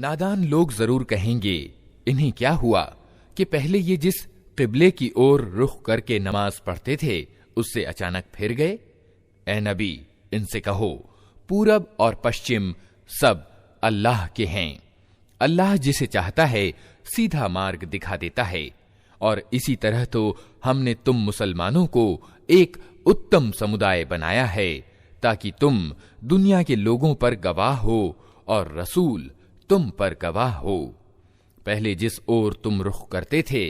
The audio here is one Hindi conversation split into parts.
नादान लोग जरूर कहेंगे, इन्हें क्या हुआ कि पहले ये जिस किबले की ओर रुख करके नमाज पढ़ते थे उससे अचानक फिर गए। ए नबी, इनसे कहो, पूरब और पश्चिम सब अल्लाह के हैं। अल्लाह जिसे चाहता है सीधा मार्ग दिखा देता है, और इसी तरह तो हमने तुम मुसलमानों को एक उत्तम समुदाय बनाया है ताकि तुम दुनिया के लोगों पर गवाह हो और रसूल तुम पर गवाह हो। पहले जिस ओर तुम रुख करते थे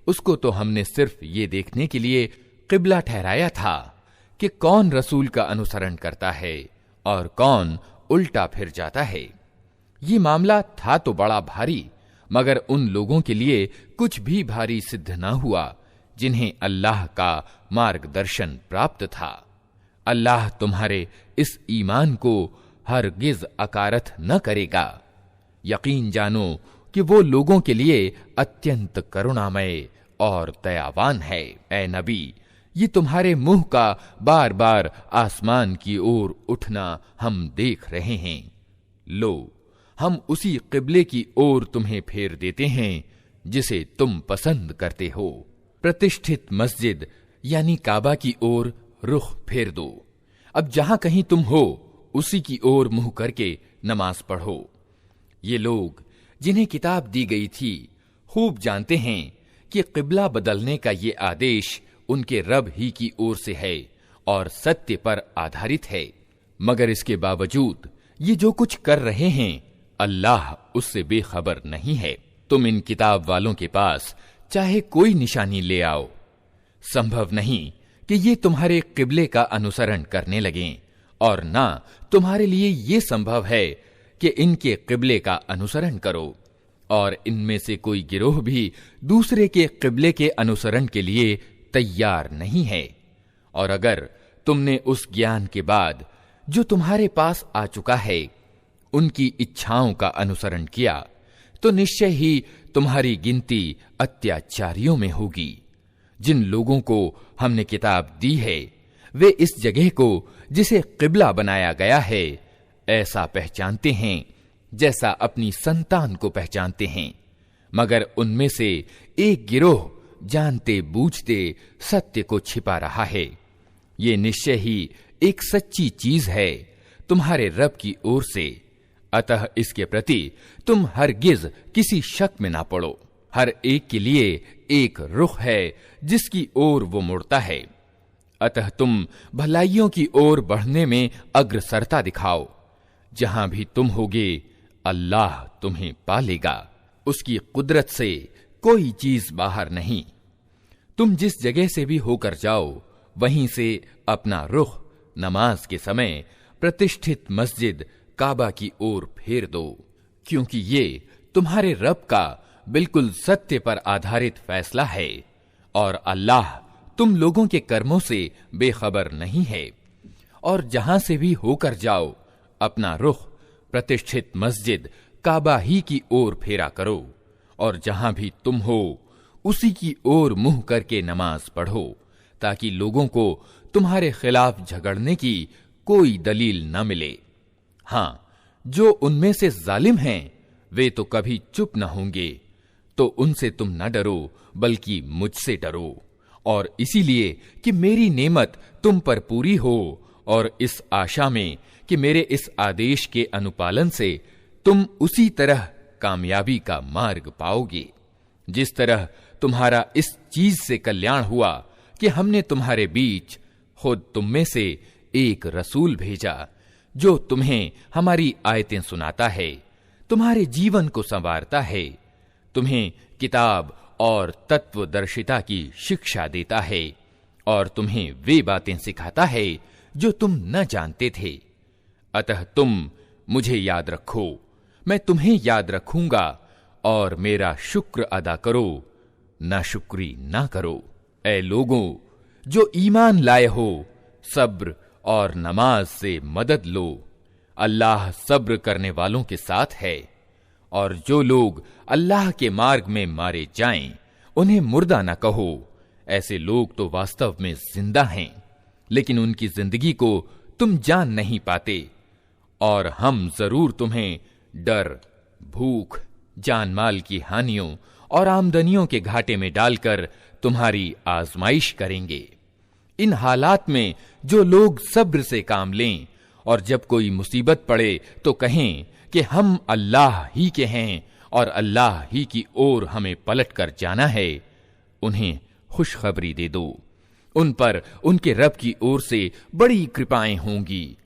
उसको तो हमने सिर्फ ये देखने के लिए किबला ठहराया था कि कौन रसूल का अनुसरण करता है और कौन उल्टा फिर जाता है। ये मामला था तो बड़ा भारी, मगर उन लोगों के लिए कुछ भी भारी सिद्ध न हुआ जिन्हें अल्लाह का मार्गदर्शन प्राप्त था। अल्लाह तुम्हारे इस ईमान को हरगिज अकारथ न करेगा। यकीन जानो कि वो लोगों के लिए अत्यंत करुणामय और दयावान है। ए नबी, ये तुम्हारे मुंह का बार बार आसमान की ओर उठना हम देख रहे हैं। लो, हम उसी किबले की ओर तुम्हें फेर देते हैं जिसे तुम पसंद करते हो। प्रतिष्ठित मस्जिद यानी काबा की ओर रुख फेर दो। अब जहां कहीं तुम हो उसी की ओर मुंह करके नमाज पढ़ो। ये लोग जिन्हें किताब दी गई थी खूब जानते हैं कि किबला बदलने का ये आदेश उनके रब ही की ओर से है और सत्य पर आधारित है। मगर इसके बावजूद ये जो कुछ कर रहे हैं अल्लाह उससे बेखबर नहीं है। तुम इन किताब वालों के पास चाहे कोई निशानी ले आओ, संभव नहीं कि ये तुम्हारे किबले का अनुसरण करने लगें, और ना तुम्हारे लिए ये संभव है कि इनके किबले का अनुसरण करो। और इनमें से कोई गिरोह भी दूसरे के किबले के अनुसरण के लिए तैयार नहीं है। और अगर तुमने उस ज्ञान के बाद जो तुम्हारे पास आ चुका है उनकी इच्छाओं का अनुसरण किया तो निश्चय ही तुम्हारी गिनती अत्याचारियों में होगी। जिन लोगों को हमने किताब दी है वे इस जगह को जिसे किबला बनाया गया है ऐसा पहचानते हैं जैसा अपनी संतान को पहचानते हैं, मगर उनमें से एक गिरोह जानते बूझते सत्य को छिपा रहा है। ये निश्चय ही एक सच्ची चीज है तुम्हारे रब की ओर से, अतः इसके प्रति तुम हरगिज किसी शक में ना पड़ो। हर एक के लिए एक रुख है जिसकी ओर वो मुड़ता है, अतः तुम भलाइयों की ओर बढ़ने में अग्रसरता दिखाओ। जहां भी तुम होगे अल्लाह तुम्हें पालेगा, उसकी कुदरत से कोई चीज बाहर नहीं। तुम जिस जगह से भी होकर जाओ वहीं से अपना रुख नमाज के समय प्रतिष्ठित मस्जिद काबा की ओर फेर दो, क्योंकि ये तुम्हारे रब का बिल्कुल सत्य पर आधारित फैसला है और अल्लाह तुम लोगों के कर्मों से बेखबर नहीं है। और जहां से भी होकर जाओ अपना रुख प्रतिष्ठित मस्जिद काबा ही की ओर फेरा करो, और जहां भी तुम हो उसी की ओर मुंह करके नमाज पढ़ो, ताकि लोगों को तुम्हारे खिलाफ झगड़ने की कोई दलील न मिले। हां, जो उनमें से जालिम हैं वे तो कभी चुप न होंगे, तो उनसे तुम न डरो बल्कि मुझसे डरो, और इसीलिए कि मेरी नेमत तुम पर पूरी हो, और इस आशा में कि मेरे इस आदेश के अनुपालन से तुम उसी तरह कामयाबी का मार्ग पाओगे जिस तरह तुम्हारा इस चीज से कल्याण हुआ कि हमने तुम्हारे बीच खुद तुम में से एक रसूल भेजा जो तुम्हें हमारी आयतें सुनाता है, तुम्हारे जीवन को संवारता है, तुम्हें किताब और तत्वदर्शिता की शिक्षा देता है, और तुम्हें वे बातें सिखाता है जो तुम न जानते थे। अतः तुम मुझे याद रखो, मैं तुम्हें याद रखूंगा, और मेरा शुक्र अदा करो, नाशुक्री ना करो। ऐ लोगों जो ईमान लाए हो, सब्र और नमाज से मदद लो, अल्लाह सब्र करने वालों के साथ है। और जो लोग अल्लाह के मार्ग में मारे जाएं, उन्हें मुर्दा न कहो, ऐसे लोग तो वास्तव में जिंदा हैं, लेकिन उनकी जिंदगी को तुम जान नहीं पाते, और हम जरूर तुम्हें डर, भूख, जान माल की हानियों और आमदनियों के घाटे में डालकर तुम्हारी आजमाइश करेंगे। इन हालात में जो लोग सब्र से काम लें और जब कोई मुसीबत पड़े तो कहें कि हम अल्लाह ही के हैं और अल्लाह ही की ओर हमें पलट कर जाना है, उन्हें खुशखबरी दे दो। उन पर उनके रब की ओर से बड़ी कृपाएं होंगी।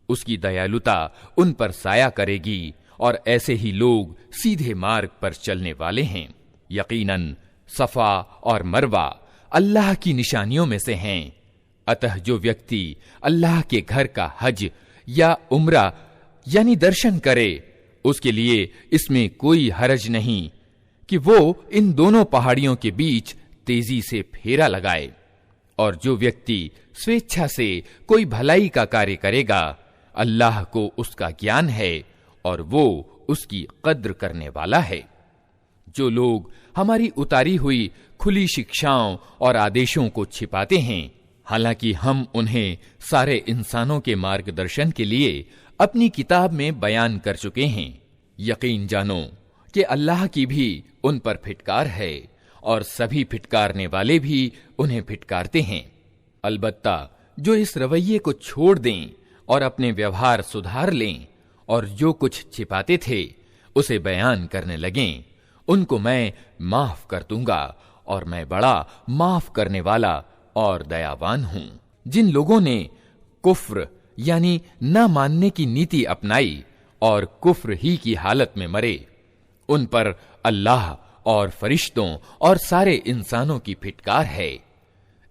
उसकी दयालुता उन पर साया करेगी और ऐसे ही लोग सीधे मार्ग पर चलने वाले हैं। यकीनन सफा और मरवा अल्लाह की निशानियों में से हैं। अतः जो व्यक्ति अल्लाह के घर का हज या उम्रा यानी दर्शन करे, उसके लिए इसमें कोई हरज नहीं कि वो इन दोनों पहाड़ियों के बीच तेजी से फेरा लगाए। और जो व्यक्ति स्वेच्छा से कोई भलाई का कार्य करेगा, अल्लाह को उसका ज्ञान है और वो उसकी कद्र करने वाला है। जो लोग हमारी उतारी हुई खुली शिक्षाओं और आदेशों को छिपाते हैं, हालांकि हम उन्हें सारे इंसानों के मार्गदर्शन के लिए अपनी किताब में बयान कर चुके हैं, यकीन जानो कि अल्लाह की भी उन पर फिटकार है और सभी फिटकारने वाले भी उन्हें फिटकारते हैं। अलबत्ता जो इस रवैये को छोड़ दें और अपने व्यवहार सुधार लें और जो कुछ छिपाते थे उसे बयान करने लगें, उनको मैं माफ कर दूंगा और मैं बड़ा माफ करने वाला और दयावान हूं। जिन लोगों ने कुफ्र यानी न मानने की नीति अपनाई और कुफ्र ही की हालत में मरे, उन पर अल्लाह और फरिश्तों और सारे इंसानों की फिटकार है।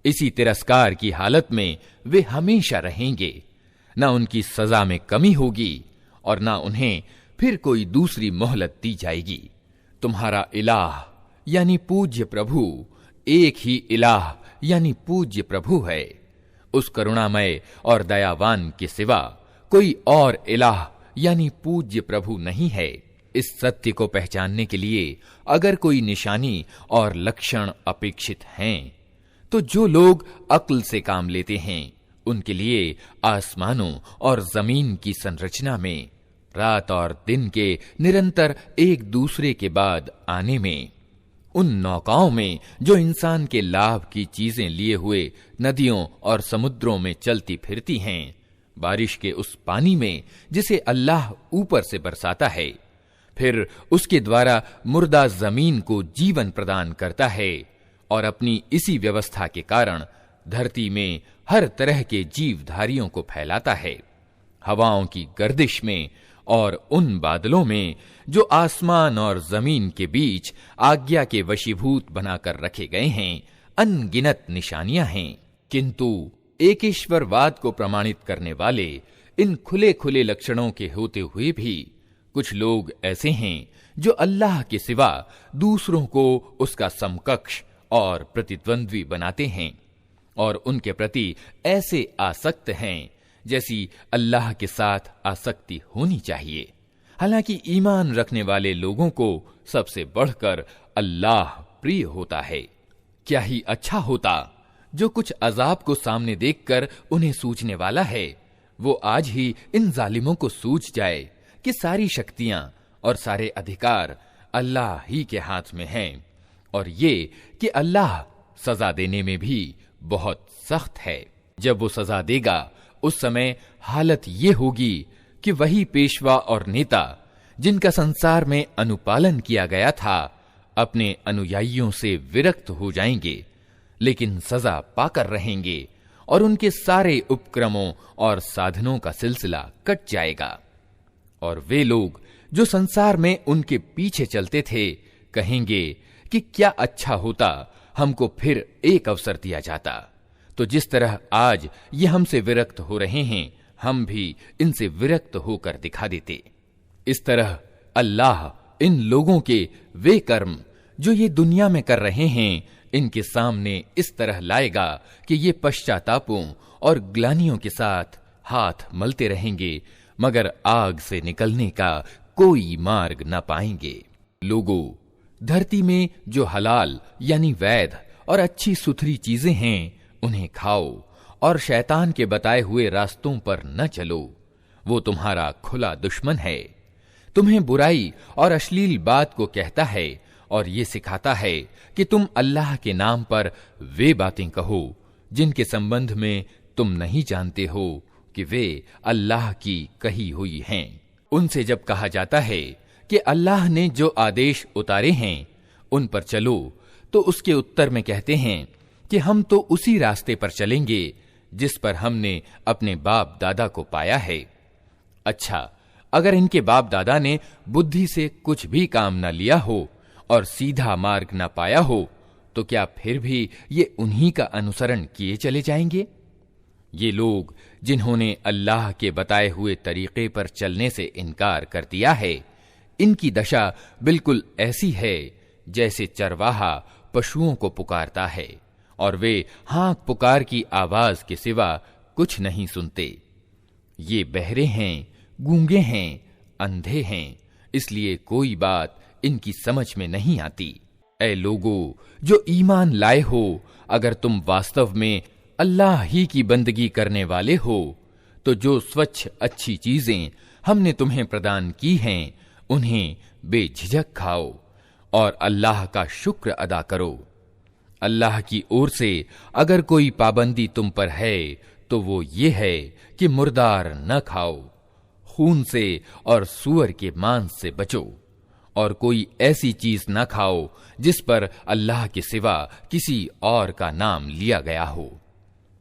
इसी तिरस्कार की हालत में वे हमेशा रहेंगे। न उनकी सजा में कमी होगी और न उन्हें फिर कोई दूसरी मोहलत दी जाएगी। तुम्हारा इलाह यानी पूज्य प्रभु एक ही इलाह यानी पूज्य प्रभु है। उस करुणामय और दयावान के सिवा कोई और इलाह यानी पूज्य प्रभु नहीं है। इस सत्य को पहचानने के लिए अगर कोई निशानी और लक्षण अपेक्षित हैं, तो जो लोग अक्ल से काम लेते हैं उनके लिए आसमानों और जमीन की संरचना में, रात और दिन के निरंतर एक दूसरे के बाद आने में, उन नौकाओं में जो इंसान के लाभ की चीजें लिए हुए नदियों और समुद्रों में चलती फिरती हैं, बारिश के उस पानी में जिसे अल्लाह ऊपर से बरसाता है, फिर उसके द्वारा मुर्दा जमीन को जीवन प्रदान करता है और अपनी इसी व्यवस्था के कारण धरती में हर तरह के जीवधारियों को फैलाता है। हवाओं की गर्दिश में और उन बादलों में जो आसमान और जमीन के बीच आज्ञा के वशीभूत बनाकर रखे गए हैं, अनगिनत निशानियां हैं। किंतु एकेश्वरवाद को प्रमाणित करने वाले इन खुले खुले लक्षणों के होते हुए भी कुछ लोग ऐसे हैं जो अल्लाह के सिवा दूसरों को उसका समकक्ष और प्रतिद्वंद्वी बनाते हैं और उनके प्रति ऐसे आसक्त हैं जैसी अल्लाह के साथ आसक्ति होनी चाहिए। हालांकि ईमान रखने वाले लोगों को सबसे बढ़कर अल्लाह प्रिय होता है। क्या ही अच्छा होता जो कुछ अजाब को सामने देखकर उन्हें सूझने वाला है, वो आज ही इन जालिमों को सूझ जाए कि सारी शक्तियां और सारे अधिकार अल्लाह ही के हाथ में हैं और ये कि अल्लाह सजा देने में भी बहुत सख्त है। जब वो सजा देगा उस समय हालत ये होगी कि वही पेशवा और नेता जिनका संसार में अनुपालन किया गया था अपने अनुयायियों से विरक्त हो जाएंगे, लेकिन सजा पाकर रहेंगे और उनके सारे उपक्रमों और साधनों का सिलसिला कट जाएगा। और वे लोग जो संसार में उनके पीछे चलते थे कहेंगे कि क्या अच्छा होता हमको फिर एक अवसर दिया जाता। तो जिस तरह आज ये हमसे विरक्त हो रहे हैं, हम भी इनसे विरक्त होकर दिखा देते। इस तरह अल्लाह इन लोगों के वे कर्म जो ये दुनिया में कर रहे हैं, इनके सामने इस तरह लाएगा कि ये पश्चातापों और ग्लानियों के साथ हाथ मलते रहेंगे, मगर आग से निकलने का कोई मार्ग न पाएंगे। लोगों, धरती में जो हलाल यानी वैध और अच्छी सुथरी चीजें हैं उन्हें खाओ और शैतान के बताए हुए रास्तों पर न चलो, वो तुम्हारा खुला दुश्मन है। तुम्हें बुराई और अश्लील बात को कहता है और ये सिखाता है कि तुम अल्लाह के नाम पर वे बातें कहो जिनके संबंध में तुम नहीं जानते हो कि वे अल्लाह की कही हुई हैं। उनसे जब कहा जाता है कि अल्लाह ने जो आदेश उतारे हैं उन पर चलो, तो उसके उत्तर में कहते हैं कि हम तो उसी रास्ते पर चलेंगे जिस पर हमने अपने बाप दादा को पाया है। अच्छा, अगर इनके बाप दादा ने बुद्धि से कुछ भी काम न लिया हो और सीधा मार्ग न पाया हो, तो क्या फिर भी ये उन्हीं का अनुसरण किए चले जाएंगे? ये लोग जिन्होंने अल्लाह के बताए हुए तरीके पर चलने से इनकार कर दिया है, इनकी दशा बिल्कुल ऐसी है जैसे चरवाहा पशुओं को पुकारता है और वे हाँक पुकार की आवाज के सिवा कुछ नहीं सुनते। ये बहरे हैं, गूंगे हैं, अंधे हैं, इसलिए कोई बात इनकी समझ में नहीं आती। ऐ लोगों जो ईमान लाए हो, अगर तुम वास्तव में अल्लाह ही की बंदगी करने वाले हो, तो जो स्वच्छ अच्छी चीजें हमने तुम्हें प्रदान की हैं उन्हें बेझिझक खाओ और अल्लाह का शुक्र अदा करो। अल्लाह की ओर से अगर कोई पाबंदी तुम पर है तो वो ये है कि मुर्दार न खाओ, खून से और सूअर के मांस से बचो और कोई ऐसी चीज न खाओ जिस पर अल्लाह के सिवा किसी और का नाम लिया गया हो।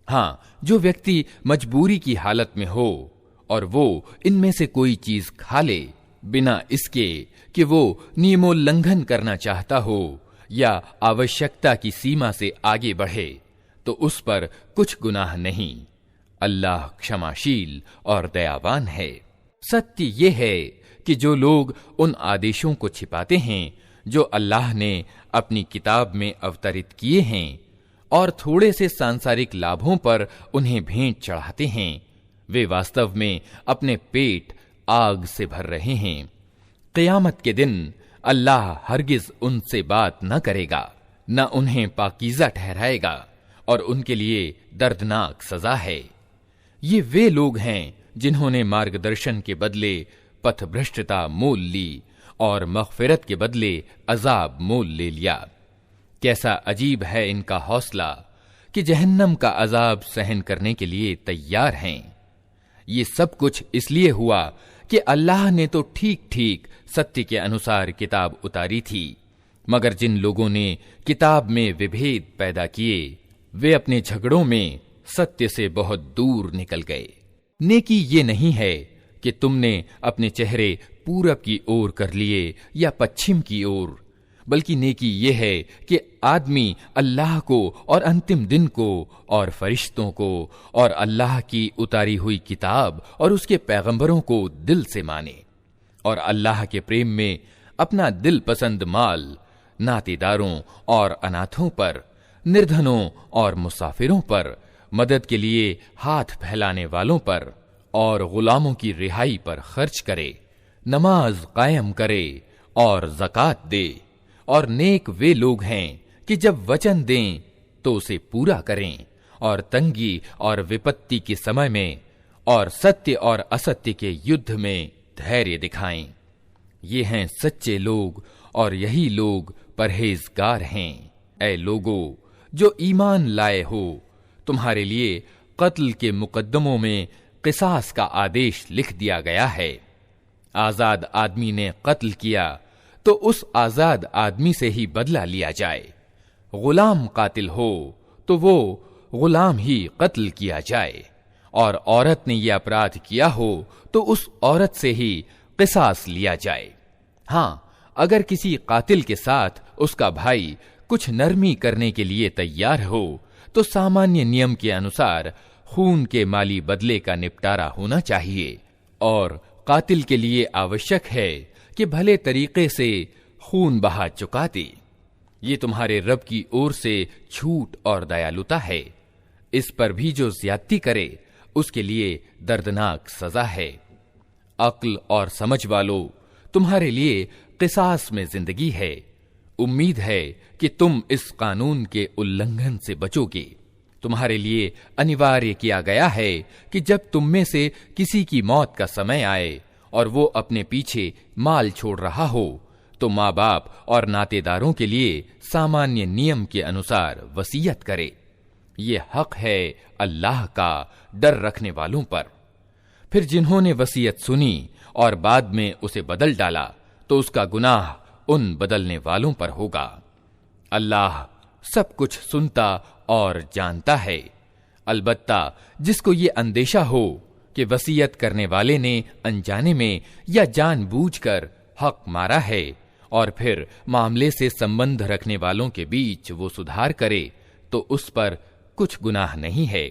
हाँ, जो व्यक्ति मजबूरी की हालत में हो और वो इनमें से कोई चीज खा ले बिना इसके कि वो नियमोल्लंघन करना चाहता हो या आवश्यकता की सीमा से आगे बढ़े, तो उस पर कुछ गुनाह नहीं। अल्लाह क्षमाशील और दयावान है। सत्य ये है कि जो लोग उन आदेशों को छिपाते हैं जो अल्लाह ने अपनी किताब में अवतरित किए हैं और थोड़े से सांसारिक लाभों पर उन्हें भेंट चढ़ाते हैं, वे वास्तव में अपने पेट आग से भर रहे हैं। क़यामत के दिन अल्लाह हरगिज उनसे बात न करेगा, न उन्हें पाकीज़ा ठहराएगा और उनके लिए दर्दनाक सजा है। ये वे लोग हैं जिन्होंने मार्गदर्शन के बदले पथभ्रष्टता मोल ली और मग़फ़िरत के बदले अजाब मोल ले लिया। कैसा अजीब है इनका हौसला कि जहन्नम का अजाब सहन करने के लिए तैयार हैं। ये सब कुछ इसलिए हुआ कि अल्लाह ने तो ठीक ठीक सत्य के अनुसार किताब उतारी थी, मगर जिन लोगों ने किताब में विभेद पैदा किए वे अपने झगड़ों में सत्य से बहुत दूर निकल गए। नेकी ये नहीं है कि तुमने अपने चेहरे पूरब की ओर कर लिए या पश्चिम की ओर, बल्कि नेकी ये है कि आदमी अल्लाह को और अंतिम दिन को और फरिश्तों को और अल्लाह की उतारी हुई किताब और उसके पैगंबरों को दिल से माने और अल्लाह के प्रेम में अपना दिल पसंद माल नातेदारों और अनाथों पर, निर्धनों और मुसाफिरों पर, मदद के लिए हाथ फैलाने वालों पर और गुलामों की रिहाई पर खर्च करे, नमाज कायम करे और ज़कात दे। और नेक वे लोग हैं कि जब वचन दें तो उसे पूरा करें और तंगी और विपत्ति के समय में और सत्य और असत्य के युद्ध में धैर्य दिखाएं। ये हैं सच्चे लोग और यही लोग परहेजगार हैं। ऐ लोगों जो ईमान लाए हो, तुम्हारे लिए कत्ल के मुकद्दमों में किसास का आदेश लिख दिया गया है। आजाद आदमी ने कत्ल किया तो उस आजाद आदमी से ही बदला लिया जाए। गुलाम कातिल हो तो वो गुलाम ही कत्ल किया जाए और औरत ने यह अपराध किया हो तो उस औरत से ही किसास लिया जाए। हाँ, अगर किसी कातिल के साथ उसका भाई कुछ नरमी करने के लिए तैयार हो तो सामान्य नियम के अनुसार खून के माली बदले का निपटारा होना चाहिए और कातिल के लिए आवश्यक है कि भले तरीके से खून बहा चुका दे। ये तुम्हारे रब की ओर से छूट और दयालुता है। इस पर भी जो ज्यादती करे उसके लिए दर्दनाक सजा है। अक्ल और समझ वालों, तुम्हारे लिए किसास में जिंदगी है। उम्मीद है कि तुम इस कानून के उल्लंघन से बचोगे। तुम्हारे लिए अनिवार्य किया गया है कि जब तुम में से किसी की मौत का समय आए और वो अपने पीछे माल छोड़ रहा हो तो माँ बाप और नातेदारों के लिए सामान्य नियम के अनुसार वसीयत करे। ये हक है अल्लाह का डर रखने वालों पर। फिर जिन्होंने वसीयत सुनी और बाद में उसे बदल डाला तो उसका गुनाह उन बदलने वालों पर होगा। अल्लाह सब कुछ सुनता और जानता है। अलबत्ता जिसको ये अंदेशा हो कि वसीयत करने वाले ने अनजाने में या जानबूझकर हक मारा है और फिर मामले से संबंध रखने वालों के बीच वो सुधार करे तो उस पर कुछ गुनाह नहीं है।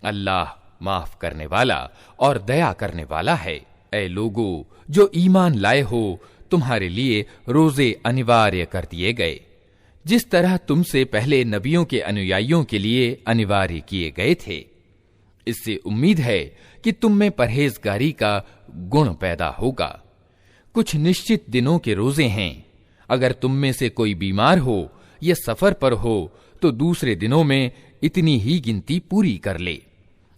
अल्लाह माफ करने वाला और दया करने वाला है। ऐ लोगो जो ईमान लाए हो, तुम्हारे लिए रोजे अनिवार्य कर दिए गए जिस तरह तुमसे पहले नबियों के अनुयायियों के लिए अनिवार्य किए गए थे। इससे उम्मीद है कि तुम में परहेजगारी का गुण पैदा होगा। कुछ निश्चित दिनों के रोजे हैं। अगर तुम में से कोई बीमार हो या सफर पर हो तो दूसरे दिनों में इतनी ही गिनती पूरी कर ले।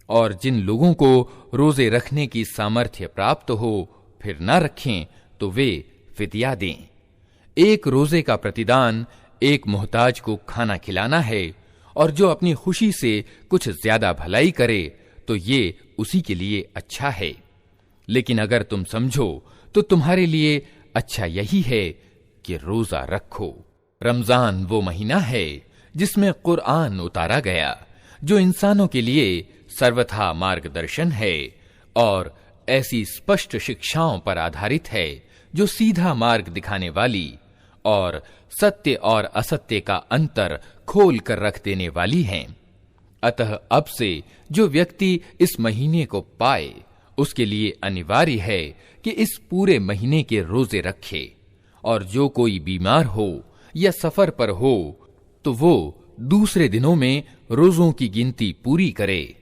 और जिन लोगों को रोजे रखने की सामर्थ्य प्राप्त हो फिर न रखें तो वे फिदिया दें। एक रोजे का प्रतिदान एक मोहताज को खाना खिलाना है और जो अपनी खुशी से कुछ ज्यादा भलाई करे तो ये उसी के लिए अच्छा है। लेकिन अगर तुम समझो तो तुम्हारे लिए अच्छा यही है कि रोजा रखो। रमजान वो महीना है जिसमें कुरान उतारा गया जो इंसानों के लिए सर्वथा मार्गदर्शन है और ऐसी स्पष्ट शिक्षाओं पर आधारित है जो सीधा मार्ग दिखाने वाली और सत्य और असत्य का अंतर खोल कर रख देने वाली हैं। अतः अब से जो व्यक्ति इस महीने को पाए उसके लिए अनिवार्य है कि इस पूरे महीने के रोजे रखे और जो कोई बीमार हो या सफर पर हो तो वो दूसरे दिनों में रोजों की गिनती पूरी करे।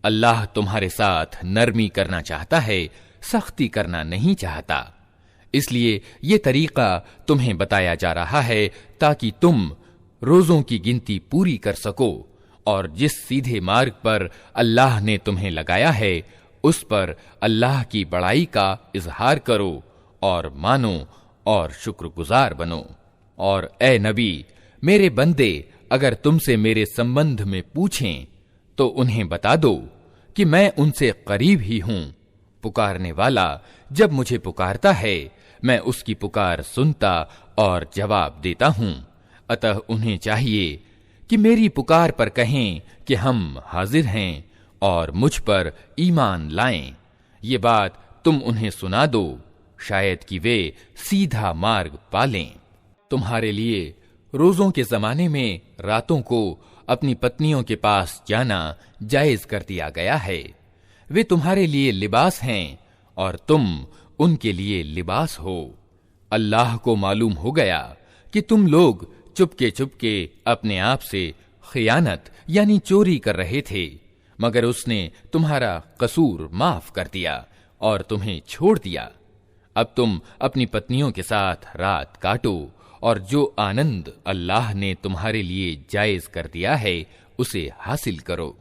अल्लाह तुम्हारे साथ नरमी करना चाहता है, सख्ती करना नहीं चाहता। इसलिए ये तरीका तुम्हें बताया जा रहा है ताकि तुम रोजों की गिनती पूरी कर सको और जिस सीधे मार्ग पर अल्लाह ने तुम्हें लगाया है उस पर अल्लाह की बड़ाई का इजहार करो और मानो और शुक्रगुजार बनो। और ए नबी, मेरे बंदे अगर तुमसे मेरे संबंध में पूछें तो उन्हें बता दो कि मैं उनसे करीब ही हूं। पुकारने वाला जब मुझे पुकारता है मैं उसकी पुकार सुनता और जवाब देता हूं। अतः उन्हें चाहिए कि मेरी पुकार पर कहें कि हम हाजिर हैं और मुझ पर ईमान लाएं। ये बात तुम उन्हें सुना दो, शायद कि वे सीधा मार्ग पालें। तुम्हारे लिए रोजों के जमाने में रातों को अपनी पत्नियों के पास जाना जायज कर दिया गया है। वे तुम्हारे लिए लिबास हैं और तुम उनके लिए लिबास हो। अल्लाह को मालूम हो गया कि तुम लोग चुपके चुपके अपने आप से खियानत यानी चोरी कर रहे थे, मगर उसने तुम्हारा कसूर माफ कर दिया और तुम्हें छोड़ दिया। अब तुम अपनी पत्नियों के साथ रात काटो और जो आनंद अल्लाह ने तुम्हारे लिए जायज कर दिया है उसे हासिल करो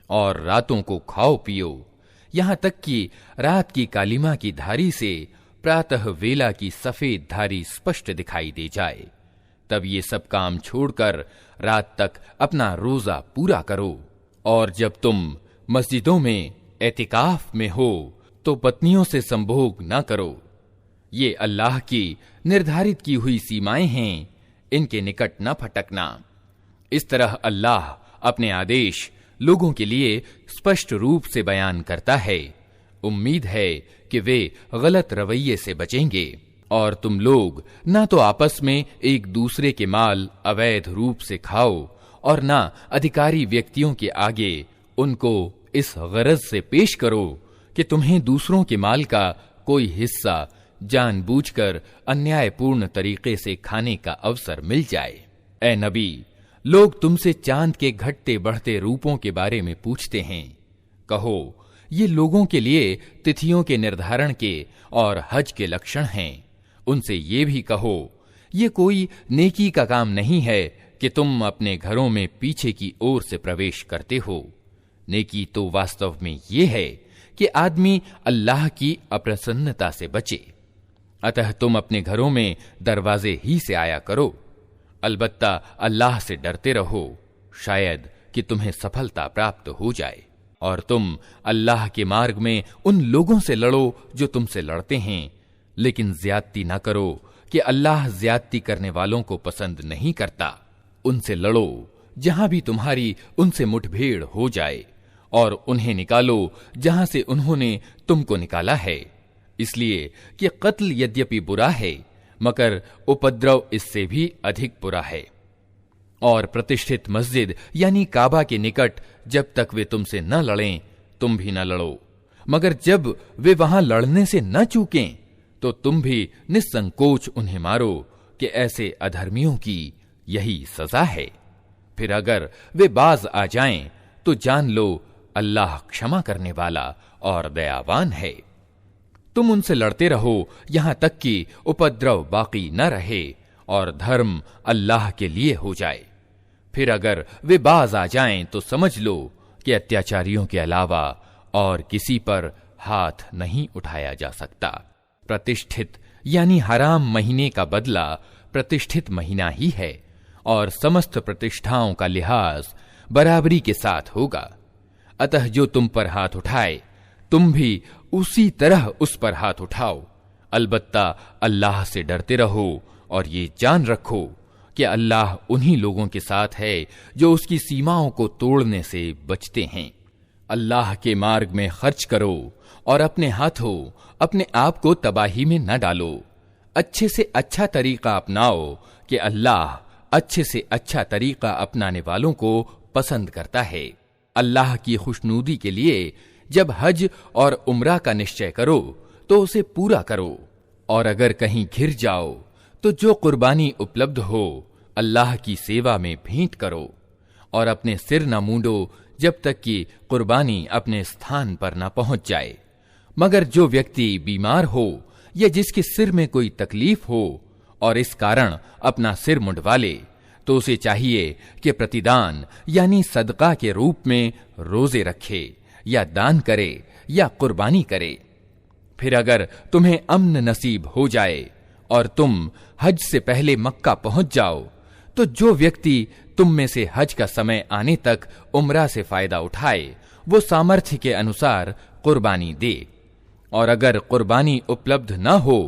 और रातों को खाओ पियो, यहां तक कि रात की कालिमा की धारी से प्रातः वेला की सफेद धारी स्पष्ट दिखाई दे जाए। तब ये सब काम छोड़कर रात तक अपना रोजा पूरा करो। और जब तुम मस्जिदों में एतिकाफ में हो तो पत्नियों से संभोग न करो। ये अल्लाह की निर्धारित की हुई सीमाएं हैं, इनके निकट न फटकना। इस तरह अल्लाह अपने आदेश लोगों के लिए स्पष्ट रूप से बयान करता है। उम्मीद है कि वे गलत रवैये से बचेंगे और तुम लोग न तो आपस में एक दूसरे के माल अवैध रूप से खाओ और न अधिकारी व्यक्तियों के आगे उनको इस गरज से पेश करो कि तुम्हें दूसरों के माल का कोई हिस्सा जानबूझकर अन्यायपूर्ण तरीके से खाने का अवसर मिल जाए। ए नबी, लोग तुमसे चांद के घटते बढ़ते रूपों के बारे में पूछते हैं। कहो, ये लोगों के लिए तिथियों के निर्धारण के और हज के लक्षण हैं। उनसे ये भी कहो, ये कोई नेकी का काम नहीं है कि तुम अपने घरों में पीछे की ओर से प्रवेश करते हो। नेकी तो वास्तव में ये है कि आदमी अल्लाह की अप्रसन्नता से बचे। अतः तुम अपने घरों में दरवाजे ही से आया करो। अलबत्ता अल्लाह से डरते रहो, शायद कि तुम्हें सफलता प्राप्त हो जाए। और तुम अल्लाह के मार्ग में उन लोगों से लड़ो जो तुमसे लड़ते हैं, लेकिन ज्यादती ना करो कि अल्लाह ज्यादती करने वालों को पसंद नहीं करता। उनसे लड़ो जहां भी तुम्हारी उनसे मुठभेड़ हो जाए, और उन्हें निकालो जहां से उन्होंने तुमको निकाला है, इसलिए कि कत्ल यद्यपि बुरा है, मगर उपद्रव इससे भी अधिक बुरा है। और प्रतिष्ठित मस्जिद यानी काबा के निकट जब तक वे तुमसे न लड़ें, तुम भी न लड़ो, मगर जब वे वहां लड़ने से न चूकें, तो तुम भी निस्संकोच उन्हें मारो कि ऐसे अधर्मियों की यही सजा है। फिर अगर वे बाज आ जाएं, तो जान लो अल्लाह क्षमा करने वाला और दयावान है। तुम उनसे लड़ते रहो यहां तक कि उपद्रव बाकी न रहे और धर्म अल्लाह के लिए हो जाए। फिर अगर वे बाज आ जाएं, तो समझ लो कि अत्याचारियों के अलावा और किसी पर हाथ नहीं उठाया जा सकता। प्रतिष्ठित यानी हराम महीने का बदला प्रतिष्ठित महीना ही है, और समस्त प्रतिष्ठाओं का लिहाज बराबरी के साथ होगा। अतः जो तुम पर हाथ उठाए, तुम भी उसी तरह उस पर हाथ उठाओ। अलबत्ता अल्लाह से डरते रहो और ये जान रखो कि अल्लाह उन्हीं लोगों के साथ है जो उसकी सीमाओं को तोड़ने से बचते हैं। अल्लाह के मार्ग में खर्च करो और अपने हाथों अपने आप को तबाही में न डालो। अच्छे से अच्छा तरीका अपनाओ कि अल्लाह अच्छे से अच्छा तरीका अपनाने वालों को पसंद करता है। अल्लाह की खुशनूदी के लिए जब हज और उम्रा का निश्चय करो तो उसे पूरा करो, और अगर कहीं घिर जाओ तो जो कुर्बानी उपलब्ध हो अल्लाह की सेवा में भेंट करो, और अपने सिर न मूंडो जब तक कि कुर्बानी अपने स्थान पर न पहुंच जाए। मगर जो व्यक्ति बीमार हो या जिसके सिर में कोई तकलीफ हो और इस कारण अपना सिर मुंडवा ले, तो उसे चाहिए कि प्रतिदान यानी सदका के रूप में रोजे रखे या दान करे या कुर्बानी करे। फिर अगर तुम्हें अम्न नसीब हो जाए और तुम हज से पहले मक्का पहुंच जाओ, तो जो व्यक्ति तुम में से हज का समय आने तक उम्रा से फायदा उठाए, वो सामर्थ्य के अनुसार कुर्बानी दे। और अगर कुर्बानी उपलब्ध न हो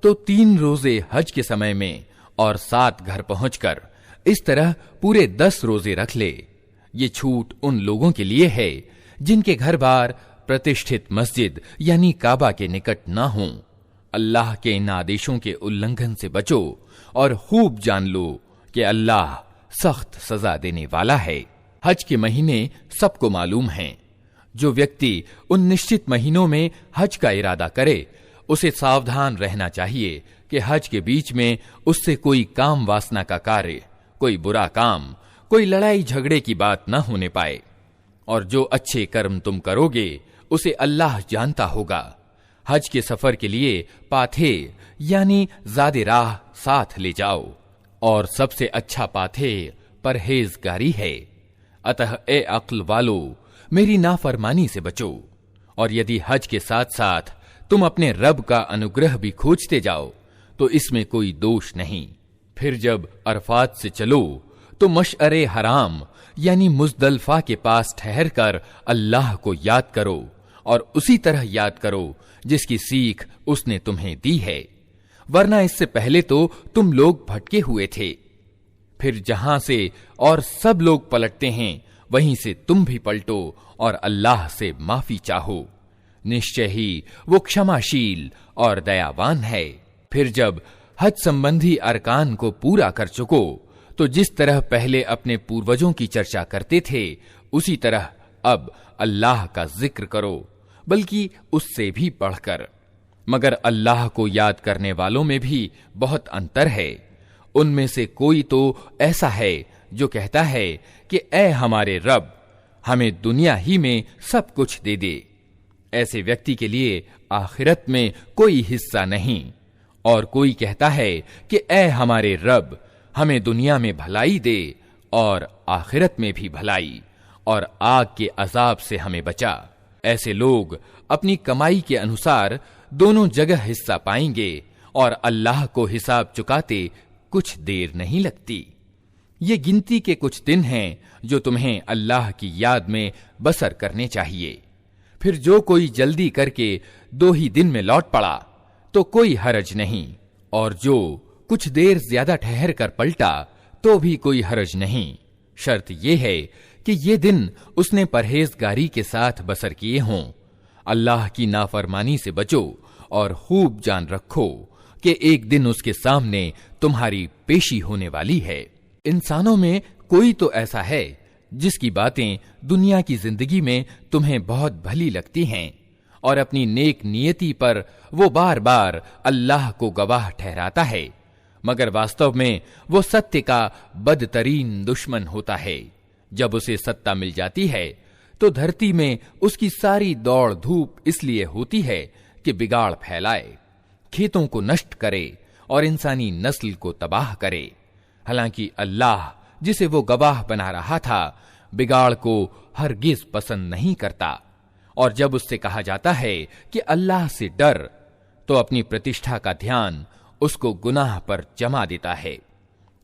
तो 3 रोजे हज के समय में और 7 घर पहुंचकर इस तरह पूरे 10 रोजे रख ले। ये छूट उन लोगों के लिए है जिनके घर बार प्रतिष्ठित मस्जिद यानी काबा के निकट न हों। अल्लाह के इन आदेशों के उल्लंघन से बचो और खूब जान लो कि अल्लाह सख्त सजा देने वाला है। हज के महीने सबको मालूम हैं। जो व्यक्ति उन निश्चित महीनों में हज का इरादा करे, उसे सावधान रहना चाहिए कि हज के बीच में उससे कोई काम वासना का कार्य, कोई बुरा काम, कोई लड़ाई झगड़े की बात न होने पाए। और जो अच्छे कर्म तुम करोगे उसे अल्लाह जानता होगा। हज के सफर के लिए पाथे यानी ज़ादे राह साथ ले जाओ, और सबसे अच्छा पाथे परहेजगारी है। अतः ए अक्ल वालो, मेरी नाफरमानी से बचो, और यदि हज के साथ साथ तुम अपने रब का अनुग्रह भी खोजते जाओ तो इसमें कोई दोष नहीं। फिर जब अरफात से चलो तो मशअरे हराम यानी मुजदलफा के पास ठहर कर अल्लाह को याद करो, और उसी तरह याद करो जिसकी सीख उसने तुम्हें दी है, वरना इससे पहले तो तुम लोग भटके हुए थे। फिर जहां से और सब लोग पलटते हैं वहीं से तुम भी पलटो और अल्लाह से माफी चाहो। निश्चय ही वो क्षमाशील और दयावान है। फिर जब हज संबंधी अरकान को पूरा कर चुको तो जिस तरह पहले अपने पूर्वजों की चर्चा करते थे उसी तरह अब अल्लाह का जिक्र करो, बल्कि उससे भी बढ़कर। मगर अल्लाह को याद करने वालों में भी बहुत अंतर है। उनमें से कोई तो ऐसा है जो कहता है कि ऐ हमारे रब, हमें दुनिया ही में सब कुछ दे दे। ऐसे व्यक्ति के लिए आखिरत में कोई हिस्सा नहीं। और कोई कहता है कि ऐ हमारे रब, हमें दुनिया में भलाई दे और आखिरत में भी भलाई, और आग के अजाब से हमें बचा। ऐसे लोग अपनी कमाई के अनुसार दोनों जगह हिस्सा पाएंगे और अल्लाह को हिसाब चुकाते कुछ देर नहीं लगती। ये गिनती के कुछ दिन हैं जो तुम्हें अल्लाह की याद में बसर करने चाहिए। फिर जो कोई जल्दी करके 2 ही दिन में लौट पड़ा तो कोई हरज नहीं, और जो कुछ देर ज्यादा ठहर कर पलटा तो भी कोई हरज नहीं। शर्त यह है कि ये दिन उसने परहेजगारी के साथ बसर किए हों। अल्लाह की नाफरमानी से बचो और खूब जान रखो कि एक दिन उसके सामने तुम्हारी पेशी होने वाली है। इंसानों में कोई तो ऐसा है जिसकी बातें दुनिया की जिंदगी में तुम्हें बहुत भली लगती हैं और अपनी नेक नियति पर वो बार बार अल्लाह को गवाह ठहराता है, मगर वास्तव में वो सत्य का बदतरीन दुश्मन होता है। जब उसे सत्ता मिल जाती है तो धरती में उसकी सारी दौड़ धूप इसलिए होती है कि बिगाड़ फैलाए, खेतों को नष्ट करे और इंसानी नस्ल को तबाह करे। हालांकि अल्लाह जिसे वो गवाह बना रहा था, बिगाड़ को हरगिज पसंद नहीं करता। और जब उससे कहा जाता है कि अल्लाह से डर, तो अपनी प्रतिष्ठा का ध्यान उसको गुनाह पर जमा देता है।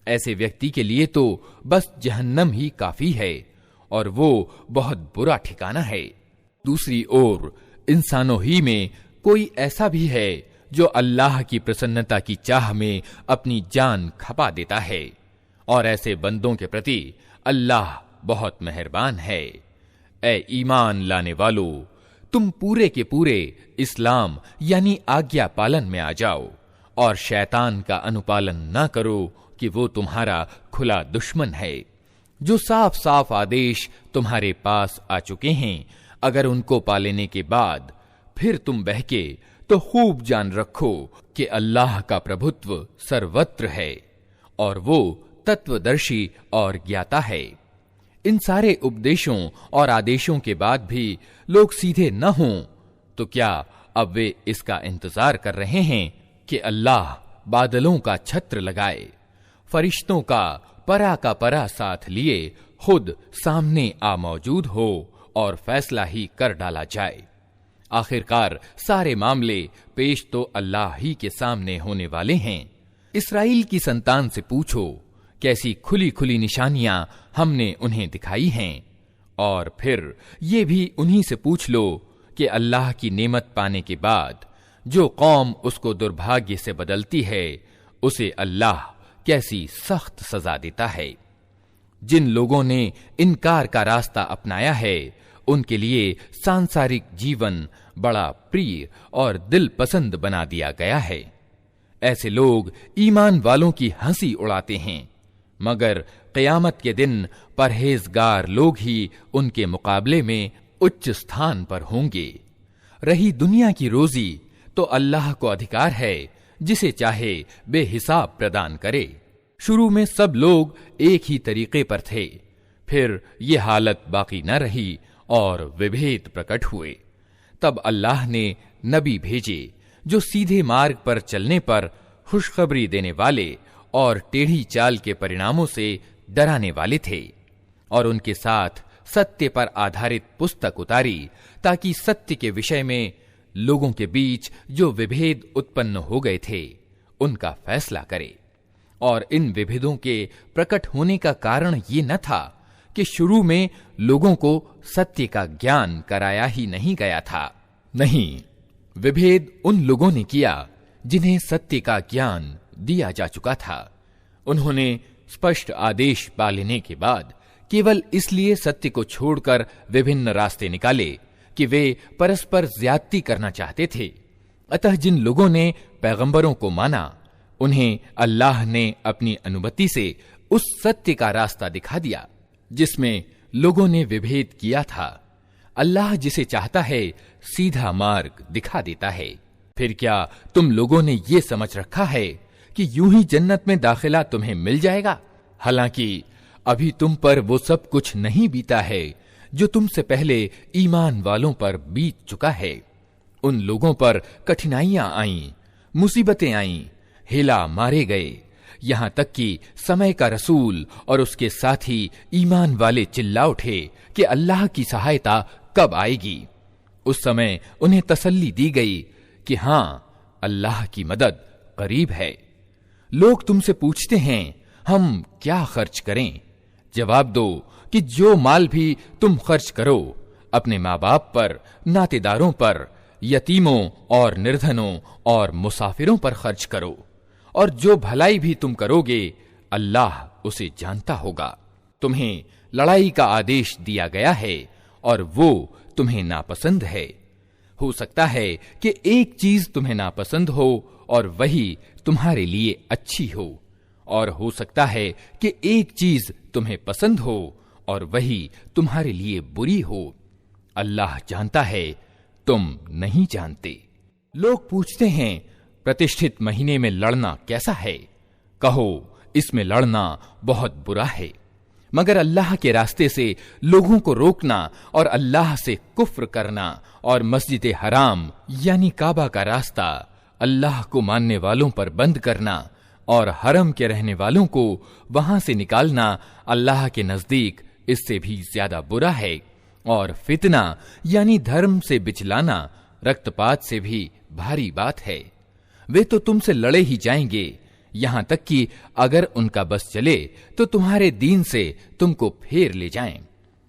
ऐसे व्यक्ति के लिए तो बस जहन्नम ही काफी है और वो बहुत बुरा ठिकाना है। दूसरी ओर इंसानों ही में कोई ऐसा भी है जो अल्लाह की प्रसन्नता की चाह में अपनी जान खपा देता है, और ऐसे बंदों के प्रति अल्लाह बहुत मेहरबान है। ए ईमान लाने वालों, तुम पूरे के पूरे इस्लाम यानी आज्ञा पालन में आ जाओ और शैतान का अनुपालन न करो कि वो तुम्हारा खुला दुश्मन है। जो साफ साफ आदेश तुम्हारे पास आ चुके हैं, अगर उनको पालेने के बाद फिर तुम बहके तो खूब जान रखो कि अल्लाह का प्रभुत्व सर्वत्र है और वो तत्वदर्शी और ज्ञाता है। इन सारे उपदेशों और आदेशों के बाद भी लोग सीधे न हों तो क्या अब वे इसका इंतजार कर रहे हैं कि अल्लाह बादलों का छत्र लगाए, फरिश्तों का परा साथ लिए खुद सामने आ मौजूद हो और फैसला ही कर डाला जाए। आखिरकार सारे मामले पेश तो अल्लाह ही के सामने होने वाले हैं। इस्राइल की संतान से पूछो कैसी खुली खुली निशानियां हमने उन्हें दिखाई हैं, और फिर ये भी उन्हीं से पूछ लो कि अल्लाह की नेमत पाने के बाद जो कौम उसको दुर्भाग्य से बदलती है, उसे अल्लाह कैसी सख्त सजा देता है। जिन लोगों ने इनकार का रास्ता अपनाया है, उनके लिए सांसारिक जीवन बड़ा प्रिय और दिल पसंद बना दिया गया है। ऐसे लोग ईमान वालों की हंसी उड़ाते हैं, मगर क़यामत के दिन परहेजगार लोग ही उनके मुकाबले में उच्च स्थान पर होंगे। रही दुनिया की रोजी, तो अल्लाह को अधिकार है जिसे चाहे बेहिसाब प्रदान करे। शुरू में सब लोग एक ही तरीके पर थे, फिर ये हालत बाकी न रही और विभेद प्रकट हुए। तब अल्लाह ने नबी भेजे जो सीधे मार्ग पर चलने पर खुशखबरी देने वाले और टेढ़ी चाल के परिणामों से डराने वाले थे, और उनके साथ सत्य पर आधारित पुस्तक उतारी ताकि सत्य के विषय में लोगों के बीच जो विभेद उत्पन्न हो गए थे उनका फैसला करे। और इन विभेदों के प्रकट होने का कारण ये न था कि शुरू में लोगों को सत्य का ज्ञान कराया ही नहीं गया था। नहीं, विभेद उन लोगों ने किया जिन्हें सत्य का ज्ञान दिया जा चुका था। उन्होंने स्पष्ट आदेश पा लेने के बाद केवल इसलिए सत्य को छोड़कर विभिन्न रास्ते निकाले कि वे परस्पर ज्यादती करना चाहते थे। अतः जिन लोगों ने पैगंबरों को माना, उन्हें अल्लाह ने अपनी अनुमति से उस सत्य का रास्ता दिखा दिया जिसमें लोगों ने विभेद किया था। अल्लाह जिसे चाहता है सीधा मार्ग दिखा देता है। फिर क्या तुम लोगों ने ये समझ रखा है कि यूं ही जन्नत में दाखिला तुम्हें मिल जाएगा? हालांकि अभी तुम पर वो सब कुछ नहीं बीता है जो तुमसे पहले ईमान वालों पर बीत चुका है। उन लोगों पर कठिनाइयां आईं, मुसीबतें आईं, हिला मारे गए, यहां तक कि समय का रसूल और उसके साथी ईमान वाले चिल्ला उठे कि अल्लाह की सहायता कब आएगी। उस समय उन्हें तसल्ली दी गई कि हां, अल्लाह की मदद करीब है। लोग तुमसे पूछते हैं हम क्या खर्च करें? जवाब दो कि जो माल भी तुम खर्च करो अपने माँ बाप पर, नातेदारों पर, यतीमों और निर्धनों और मुसाफिरों पर खर्च करो, और जो भलाई भी तुम करोगे अल्लाह उसे जानता होगा। तुम्हें लड़ाई का आदेश दिया गया है और वो तुम्हें नापसंद है। हो सकता है कि एक चीज तुम्हें नापसंद हो और वही तुम्हारे लिए अच्छी हो, और हो सकता है कि एक चीज तुम्हें पसंद हो और वही तुम्हारे लिए बुरी हो। अल्लाह जानता है, तुम नहीं जानते। लोग पूछते हैं प्रतिष्ठित महीने में लड़ना कैसा है? कहो, इसमें लड़ना बहुत बुरा है, मगर अल्लाह के रास्ते से लोगों को रोकना और अल्लाह से कुफ्र करना और मस्जिद हराम यानी काबा का रास्ता अल्लाह को मानने वालों पर बंद करना और हरम के रहने वालों को वहां से निकालना अल्लाह के नजदीक इससे भी ज्यादा बुरा है। और फितना यानी धर्म से बिचलाना रक्तपात से भी भारी बात है। वे तो तुमसे लड़े ही जाएंगे, यहां तक कि अगर उनका बस चले तो तुम्हारे दीन से तुमको फेर ले जाएं।